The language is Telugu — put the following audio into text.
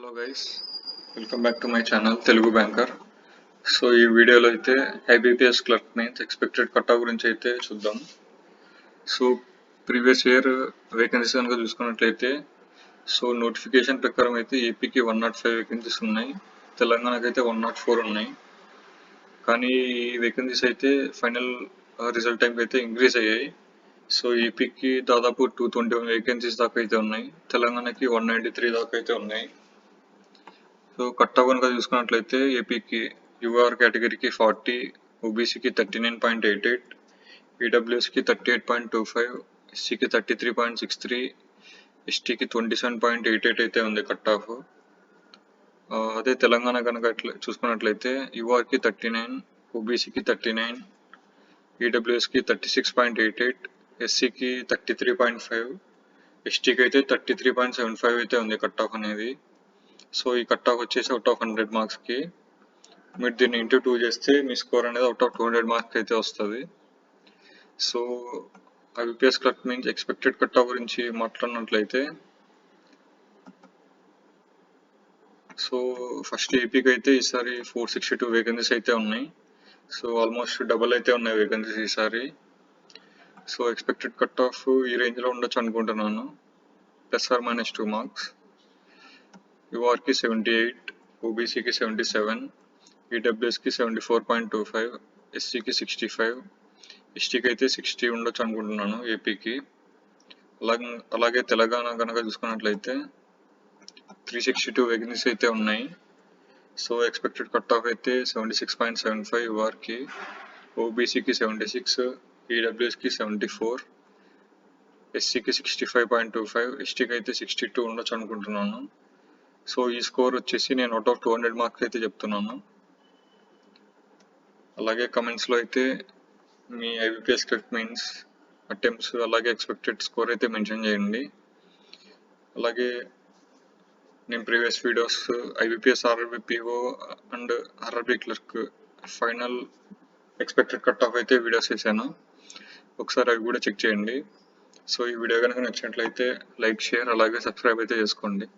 Hello guys, welcome back to my channel Telugu banker. So ఈ వీడియోలో అయితే IBPS clerk mains expected cut గురించి అయితే చూద్దాం. సో ప్రీవియస్ ఇయర్ వేకెన్సీస్ కనుక చూసుకున్నట్లయితే సో నోటిఫికేషన్ ప్రకారం అయితే ఏపీకి 105 వేకెన్సీస్ ఉన్నాయి, తెలంగాణకి అయితే 104 ఉన్నాయి. కానీ ఈ వేకెన్సీస్ అయితే ఫైనల్ రిజల్ట్ టైంకి అయితే ఇంక్రీజ్ అయ్యాయి. సో ఏపీకి దాదాపు 221 వేకెన్సీస్ దాకా అయితే ఉన్నాయి, తెలంగాణకి 193 దాకా అయితే ఉన్నాయి. సో కట్ ఆఫ్ కనుక చూసుకున్నట్లయితే ఏపీకి యూఆర్ కేటగిరీకి 40, ఓబీసీకి 39.88, ఈడబ్ల్యూఎస్కి 38.25, ఎస్సీకి 33.63, ఎస్టీకి 27.88 అయితే ఉంది కట్ ఆఫ్. అదే తెలంగాణ కనుక చూసుకున్నట్లయితే యూఆర్కి 39, ఓబీసీకి 39, ఈడబ్ల్యూఎస్కి 36.88, ఎస్సీకి 33.5, ఎస్టీకి అయితే 33.75 అయితే ఉంది కట్ ఆఫ్ అనేది. సో ఈ కట్ ఆఫ్ వచ్చేసి అవుట్ ఆఫ్ 100 మార్క్స్కి మీరు దీన్ని ఇంటూ 2 చేస్తే మీ స్కోర్ అనేది అవుట్ ఆఫ్ 200 మార్క్స్ అయితే వస్తుంది. So IBPS clerk means expected cut off గురించి మాట్లాడినట్లయితే సో ఫస్ట్ ఏపీకి అయితే ఈసారి 462 వేకెన్సీస్ అయితే ఉన్నాయి. సో ఆల్మోస్ట్ డబల్ అయితే ఉన్నాయి వేకెన్సీస్ ఈసారి. సో ఎక్స్పెక్టెడ్ కట్ ఆఫ్ ఈ రేంజ్లో ఉండొచ్చు అనుకుంటున్నాను, ±2 మార్క్స్. యూఆర్కి 78, ఓబీసీకి 77, ఈడబ్ల్యూఎస్కి 74.25, ఎస్సీకి 65, ఎస్టీకి అయితే 60 ఉండొచ్చు అనుకుంటున్నాను ఏపీకి. అలాగే తెలంగాణ కనుక చూసుకున్నట్లయితే 362 వేకెన్సీస్ అయితే ఉన్నాయి. సో ఎక్స్పెక్టెడ్ కట్ ఆఫ్ అయితే 76.75 యూఆర్కి, ఓబీసీకి 76, ఈడబ్ల్యూఎస్కి 74, ఎస్సీకి 65.25, ఎస్టీకి అయితే 62 ఉండొచ్చు అనుకుంటున్నాను. సో ఈ స్కోర్ వచ్చేసి నేను అవుట్ ఆఫ్ 200 మార్క్స్ అయితే చెప్తున్నాను. అలాగే కమెంట్స్లో అయితే మీ ఐబీపీఎస్ క్లర్క్ మెయిన్స్ అటెంప్ట్స్ అలాగే ఎక్స్పెక్టెడ్ స్కోర్ అయితే మెన్షన్ చేయండి. అలాగే నేను previous videos IBPS RRB PO and RRB clerk final expected cut off అయితే వీడియోస్ చేశాను, ఒకసారి అవి కూడా చెక్ చేయండి. సో ఈ వీడియో కనుక నచ్చినట్లయితే లైక్, షేర్ అలాగే సబ్స్క్రైబ్ అయితే చేసుకోండి.